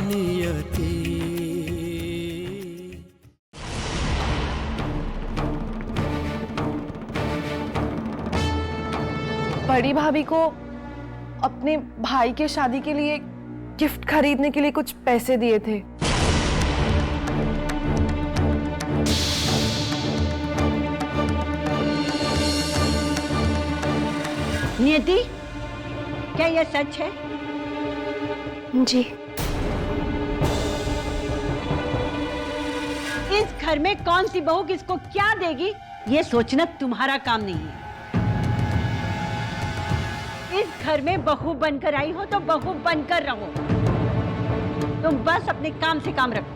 नियति। बड़ी भाभी को अपने भाई के शादी के लिए गिफ्ट खरीदने के लिए कुछ पैसे दिए थे। नियति, क्या यह सच है? जी। इस घर में कौन सी बहू किसको क्या देगी, ये सोचना तुम्हारा काम नहीं है। इस घर में बहू बनकर आई हो तो बहू बनकर रहो। तुम बस अपने काम से काम रखो।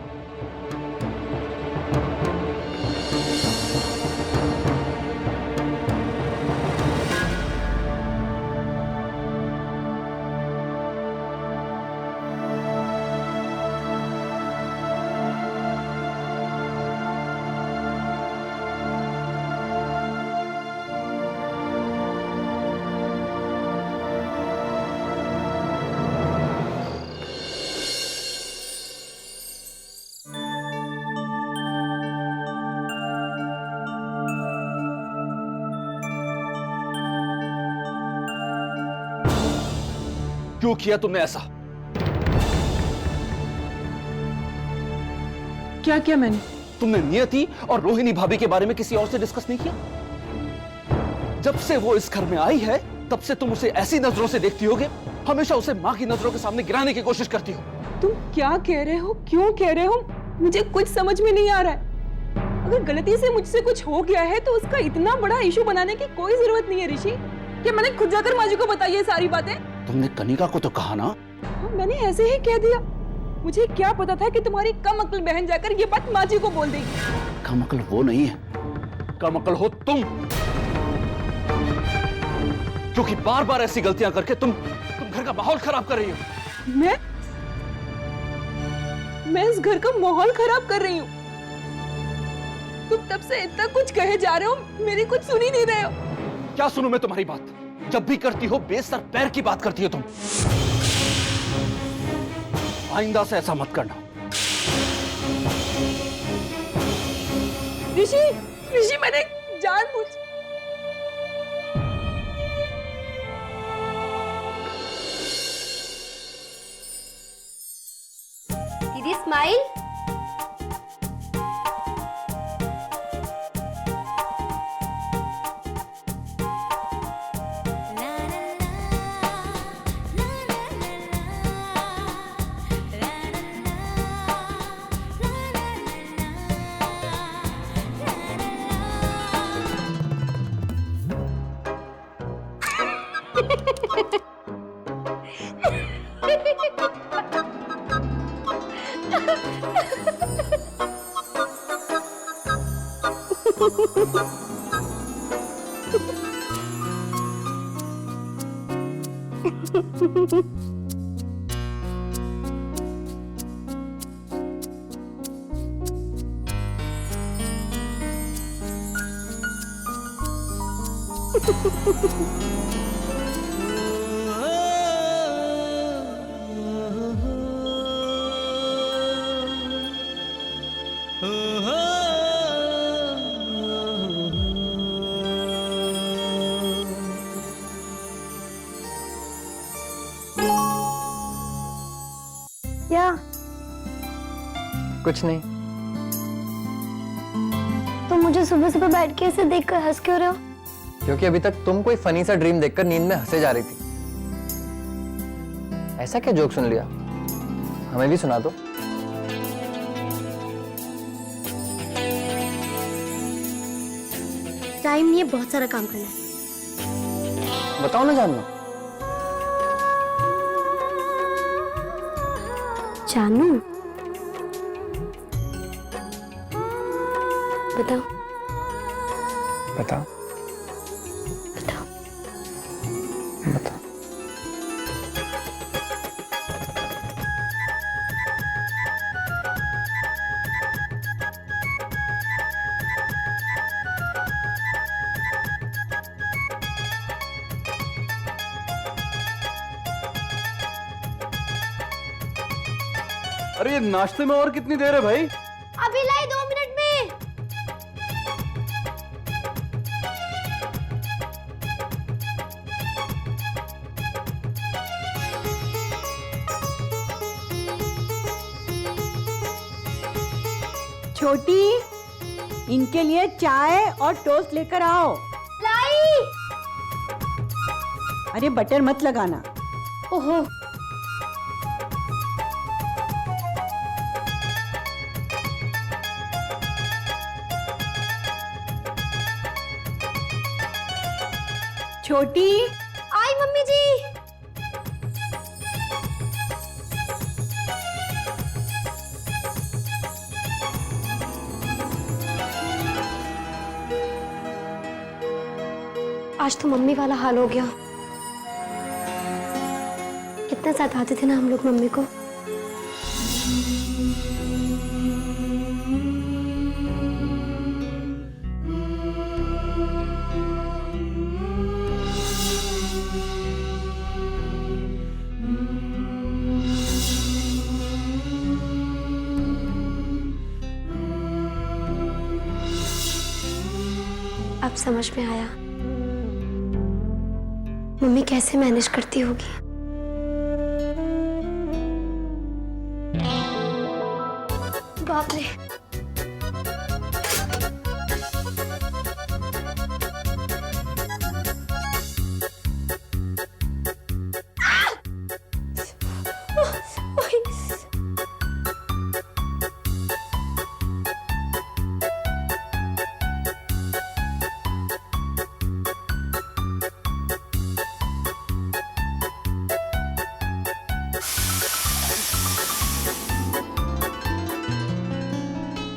क्यों किया तुमने ऐसा? क्या किया मैंने? तुमने नियति और रोहिणी भाभी के बारे में किसी और से डिस्कस नहीं किया? जब से वो इस घर में आई है तब से तुम उसे ऐसी नजरों से देखती होगे, हमेशा उसे मां की नजरों के सामने गिराने की कोशिश करती हो। तुम क्या कह रहे हो, क्यों कह रहे हो? मुझे कुछ समझ में नहीं आ रहा है। अगर गलती से मुझसे कुछ हो गया है तो उसका इतना बड़ा इशू बनाने की कोई जरूरत नहीं है ऋषि। कि मैंने खुद जाकर माँ जी को बताई है सारी बातें। तुमने कनिका को तो कहा ना? मैंने ऐसे ही कह दिया। मुझे क्या पता था कि तुम्हारी कम अक्ल बहन जाकर ये बात माँ जी को बोल देगी। कम अक्ल वो नहीं है, कम अक्ल हो तुम, क्योंकि बार बार ऐसी गलतियां करके तुम घर का माहौल खराब कर रही हो। मैं इस घर का माहौल खराब कर रही हूँ? तुम तब से इतना कुछ कहे जा रहे हो, मेरी कुछ सुन ही नहीं रहे हो। क्या सुनूं मैं तुम्हारी बात? जब भी करती हो बेसर पैर की बात करती हो तुम। आइंदा से ऐसा मत करना। ऋषि, ऋषि मैंने जानबूझ। दीदी स्माइल। क्या? कुछ नहीं। तो मुझे सुबह सुबह बैठ के ऐसे देखकर हंस क्यों रहे हो? क्योंकि अभी तक तुम कोई फनी सा ड्रीम देखकर नींद में हंसे जा रही थी। ऐसा क्या जोक सुन लिया? हमें भी सुना दो। टाइम नहीं है, बहुत सारा काम करना है। बताओ ना जानू। जानू, बताओ। बताओ। बताओ। बताओ। अरे ये नाश्ते में और कितनी देर है भाई? अभी लाई 2 मिनट में। छोटी, इनके लिए चाय और टोस्ट लेकर आओ। लाई। अरे बटर मत लगाना। ओहो। छोटी, आई मम्मी जी। आज तो मम्मी वाला हाल हो गया। कितना सताते थे ना हम लोग मम्मी को। अब समझ में आया मम्मी कैसे मैनेज करती होगी। बाप रे।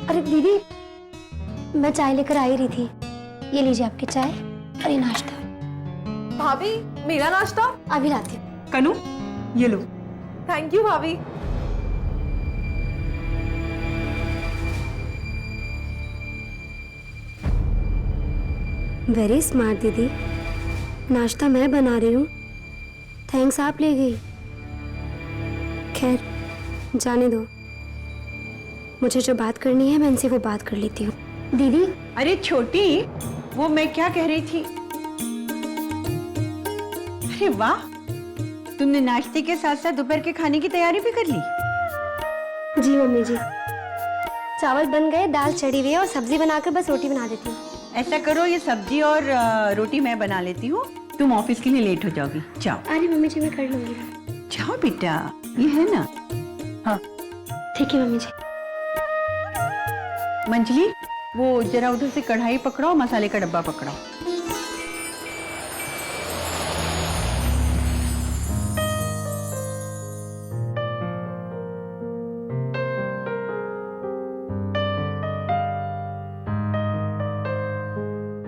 अरे दीदी, मैं चाय लेकर आई रही थी। ये लीजिए आपकी चाय और ये नाश्ता। भाभी, मेरा नाश्ता? अभी लाती हूँ। कनू, ये लो। थैंक यू भाभी। वेरी स्मार्ट दीदी। नाश्ता मैं बना रही हूँ, थैंक्स आप ले गई। खैर जाने दो, मुझे जो बात करनी है मैं इनसे वो बात कर लेती हूँ। दीदी। अरे छोटी, वो मैं क्या कह रही थी। अरे वाह, तुमने नाश्ते के साथ साथ दोपहर के खाने की तैयारी भी कर ली। जी मम्मी जी, चावल बन गए, दाल चढ़ी हुई है और सब्जी बनाकर बस रोटी बना देती हूँ। ऐसा करो, ये सब्जी और रोटी मैं बना लेती हूँ, तुम ऑफिस के लिए लेट हो जाओगी। जाओ। अरे मम्मी जी मैं कर लूंगी। जाओ बेटा, ये है ना। हाँ ठीक है मम्मी जी। मंजली, वो जरा उधर से कढ़ाई पकड़ाओ, मसाले का डब्बा पकड़ाओ।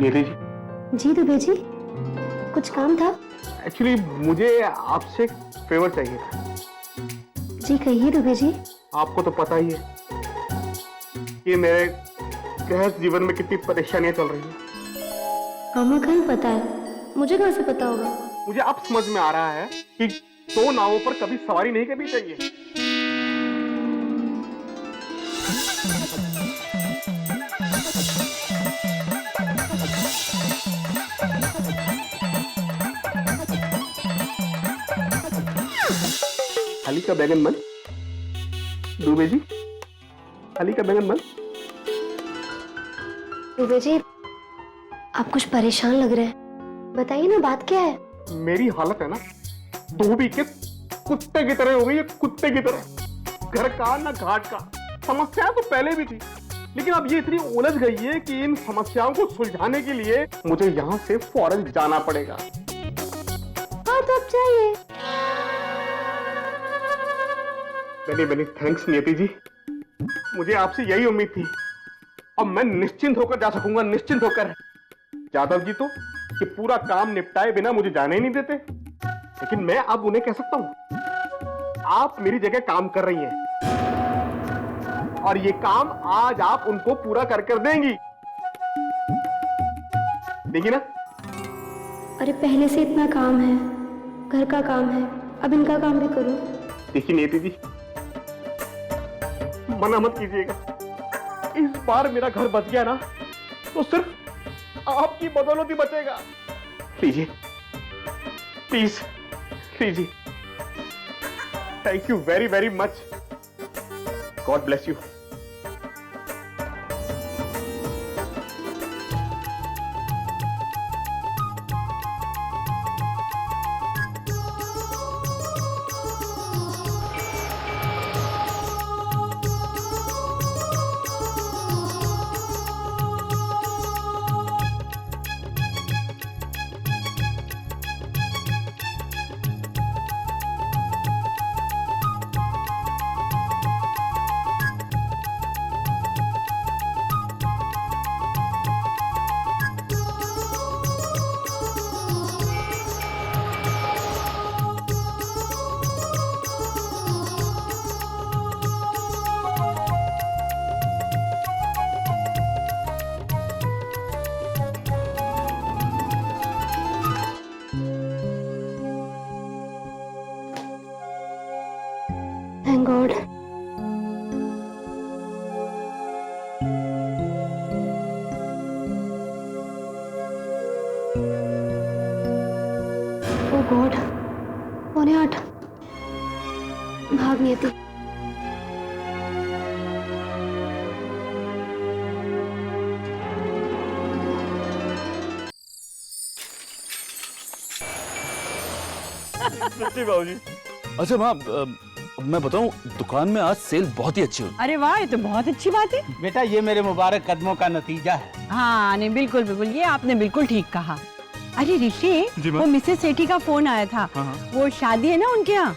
ये लीजिए। जी दुबे जी, कुछ काम था? एक्चुअली मुझे आपसे एक फेवर चाहिए था। जी कहिए दुबे जी। आपको तो पता ही है कि मेरे गृहस्थ जीवन में कितनी परेशानियां चल रही हैं। हमें कहीं पता है, मुझे कहाँ से पता होगा? मुझे अब समझ में आ रहा है कि 2 नावों पर कभी सवारी नहीं करनी चाहिए। थाली का बैंगन बन। दुबे जी, थाली का बैंगन बन। दुबे जी, आप कुछ परेशान लग रहे हैं, बताइए ना बात क्या है? मेरी हालत है ना धोबी के कुत्ते की तरह हो गई है, कुत्ते की तरह। घर का ना घाट का। समस्या तो पहले भी थी, लेकिन अब ये इतनी उलझ गई है कि इन समस्याओं को सुलझाने के लिए मुझे यहाँ से फौरन जाना पड़ेगा। हाँ तो अब जाइए। मैंने थैंक्स नियति जी, मुझे आपसे यही उम्मीद थी। अब मैं निश्चिंत होकर जा सकूंगा, निश्चिंत होकर। यादव जी तो ये पूरा काम निपटाए बिना मुझे जाने ही नहीं देते, लेकिन मैं अब उन्हें कह सकता हूं आप मेरी जगह काम कर रही हैं और ये काम आज आप उनको पूरा कर कर देंगी, देखिए ना। अरे पहले से इतना काम है, घर का काम है, अब इनका काम भी करो। देखिए नियति जी, मना मत कीजिएगा। इस बार मेरा घर बच गया ना तो सिर्फ आपकी बदौलत ही बचेगा। लीजिए, प्लीज लीजिए। Thank you very very much. God bless you. Thank God. Oh God. 9:45 भाग नियति। बाबूजी। अच्छा माँ, मैं बताऊं, दुकान में आज सेल बहुत ही अच्छी हुई। अरे वाह, ये तो बहुत अच्छी बात है। बेटा ये मेरे मुबारक कदमों का नतीजा है। हाँ नहीं, बिल्कुल बिल्कुल, ये आपने बिल्कुल ठीक कहा। अरे ऋषि, वो मिसेस सेठी का फोन आया था। वो शादी है ना उनके यहाँ,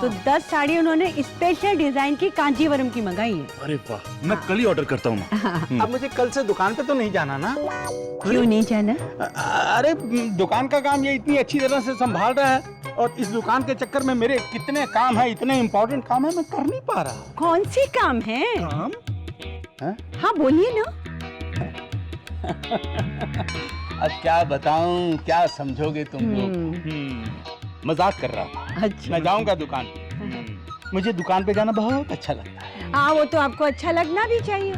तो 10 साड़ी उन्होंने स्पेशल डिजाइन की कांजीवरम की मंगाई है। अरे वाह, मैं कल ही ऑर्डर करता हूँ। अब मुझे कल से दुकान पे तो नहीं जाना ना? क्यों नहीं जाना? अरे दुकान का काम ये इतनी अच्छी तरह से संभाल रहा है, और इस दुकान के चक्कर में मेरे कितने काम है, इतने इम्पोर्टेंट काम है, मैं कर नहीं पा रहा। कौन सी काम है? काम? हाँ बोलिए ना। अब क्या बताऊं, क्या समझोगे तुम लोग? मजाक कर रहा था। अच्छा। मैं जाऊंगा दुकान पे। मुझे दुकान पे जाना बहुत अच्छा लगता है। हाँ वो तो आपको अच्छा लगना भी चाहिए।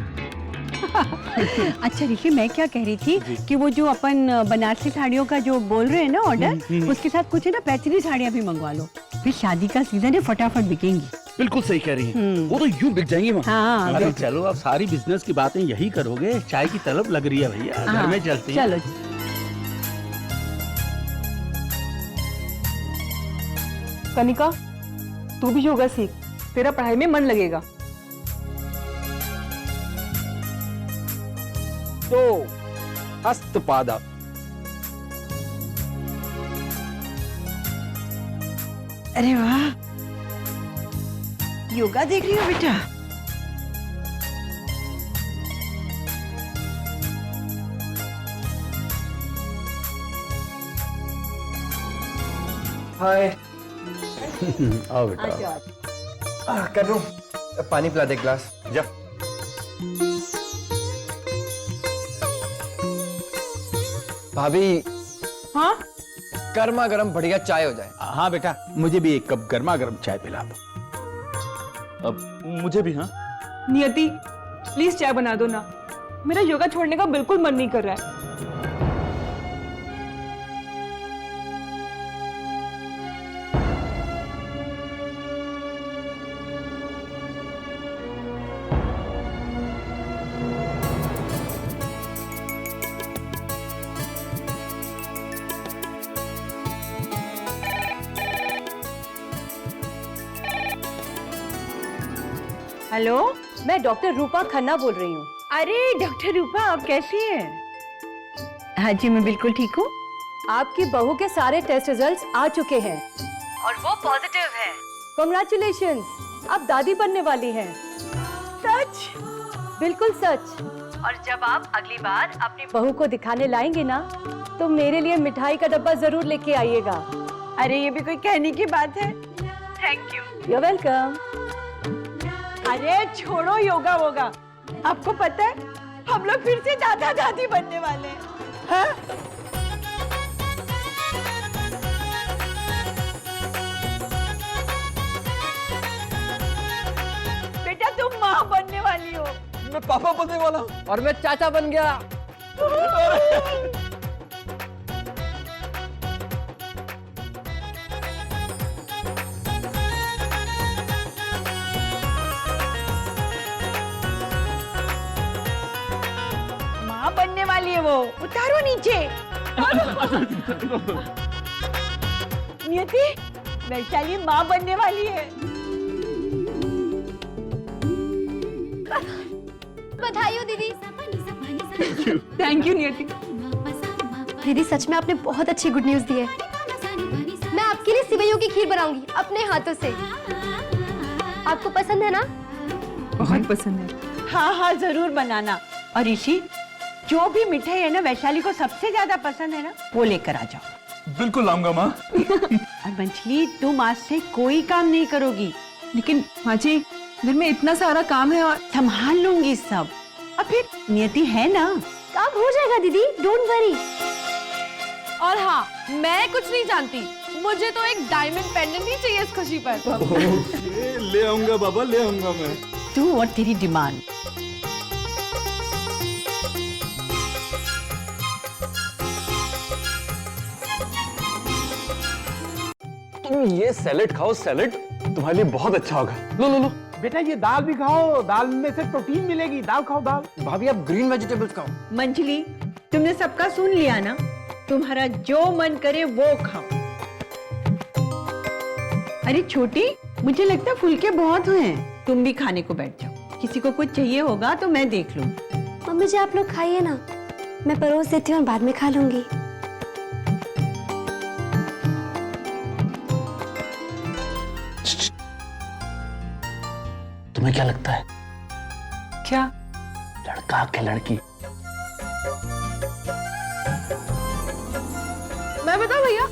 अच्छा ऋषि, मैं क्या कह रही थी कि वो जो अपन बनारसी साड़ियों का जो बोल रहे हैं ना ऑर्डर, उसके साथ कुछ है ना पैचनी साड़ियाँ भी मंगवा लो, फिर शादी का सीजन है, फटाफट बिकेंगी। बिल्कुल सही कह रही हैं। वो तो यूं बिक जाएंगी माँ। हाँ अरे चलो, अब सारी बिजनेस की बातें यही करोगे? चाय की तलब लग रही है भैया, घर में चलती है। चलो। कनिका, तू भी योगा सीख, तेरा पढ़ाई में मन लगेगा। तो हस्तपादा। अरे वाह, योगा देख रही हो बेटा? हाय। आओ बेटा। कर दूं? पानी पिला दे एक ग्लास। जा। भाभी, हाँ गर्मा गर्म बढ़िया चाय हो जाए। हाँ बेटा, मुझे भी एक कप गर्मा गर्म चाय पिला दो। अब मुझे भी। हाँ नियति, प्लीज चाय बना दो ना, मेरा योगा छोड़ने का बिल्कुल मन नहीं कर रहा है। हेलो, मैं डॉक्टर रूपा खन्ना बोल रही हूँ। अरे डॉक्टर रूपा, आप कैसी हैं? हाँ जी, मैं बिल्कुल ठीक हूँ। आपकी बहू के सारे टेस्ट रिजल्ट्स आ चुके हैं और वो पॉजिटिव है। कांग्रेचुलेशंस, आप दादी बनने वाली हैं। सच? बिल्कुल सच। और जब आप अगली बार अपनी बहू को दिखाने लाएंगे ना, तो मेरे लिए मिठाई का डब्बा जरूर लेके आइएगा। अरे ये भी कोई कहने की बात है। Thank you. You're welcome। अरे छोड़ो योगा वोगा, आपको पता है हम लोग फिर से दादा दादी बनने वाले हैं। हाँ? बेटा तुम माँ बन मैं पापा बनने वाला हूँ। और मैं चाचा बन गया। माँ बनने वाली है वो, उतारो नीचे। नियति, वैशाली माँ बनने वाली है। बधाई हो दीदी। थैंक यू नियति। दीदी सच में आपने बहुत अच्छी गुड न्यूज दी है। मैं आपके लिए सिवैयों की खीर बनाऊंगी अपने हाथों से। आपको पसंद है ना? बहुत पसंद है। हाँ हाँ जरूर बनाना। और ऋषि, जो भी मिठाई है ना वैशाली को सबसे ज्यादा पसंद है ना, वो लेकर आ जाओ। बिल्कुल लाऊंगा माँ। और मंचली, तुम आज से कोई काम नहीं करोगी। लेकिन माँ जी, घर में इतना सारा काम है और संभाल लूंगी सब। और फिर नियति है ना। काम हो जाएगा दीदी, डोंट वरी। और हाँ, मैं कुछ नहीं जानती, मुझे तो एक डायमंड पेंडेंट ही चाहिए इस खुशी पर। ले आऊंगा बाबा, ले आऊंगा मैं। तू और तेरी डिमांड। तुम ये सैलेड खाओ, सैलेड तुम्हारे लिए बहुत अच्छा होगा। लो लो लो। बेटा ये दाल भी खाओ, दाल में से प्रोटीन मिलेगी। दाल खाओ दाल। भाभी आप ग्रीन वेजिटेबल्स खाओ। मंजली, तुमने सबका सुन लिया ना, तुम्हारा जो मन करे वो खाओ। अरे छोटी, मुझे लगता है फुलके बहुत हुए हैं, तुम भी खाने को बैठ जाओ। किसी को कुछ चाहिए होगा तो मैं देख लूँ। मम्मी जी आप लोग खाइए ना, मैं परोस देती हूँ और बाद में खा लूंगी। तुम्हें क्या लगता है, क्या? लड़का के लड़की? मैं बताऊं भैया,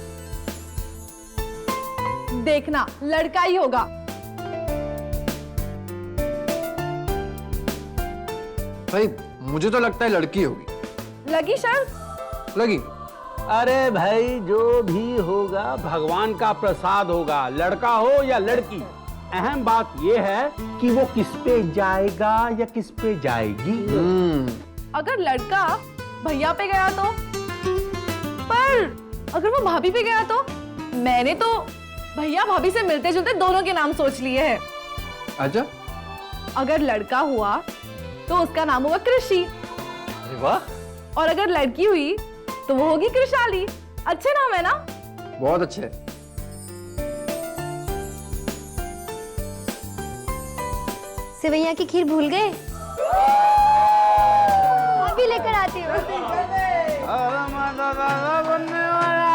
देखना लड़का ही होगा। भाई मुझे तो लगता है लड़की होगी। लगी शर्त? लगी। अरे भाई जो भी होगा भगवान का प्रसाद होगा, लड़का हो या लड़की। अहम बात यह है कि वो किस पे जाएगा या किस पे जाएगी। अगर लड़का भैया पे गया तो, पर अगर वो भाभी पे गया तो? मैंने तो भैया भाभी से मिलते जुलते दोनों के नाम सोच लिए हैं। अच्छा, अगर लड़का हुआ तो उसका नाम होगा कृषि, अरे वाह। और अगर लड़की हुई तो वो होगी कृषाली। अच्छे नाम है ना? बहुत अच्छे। सिवैया की खीर भूल गए? अभी लेकर आती हूँ। बनने वाला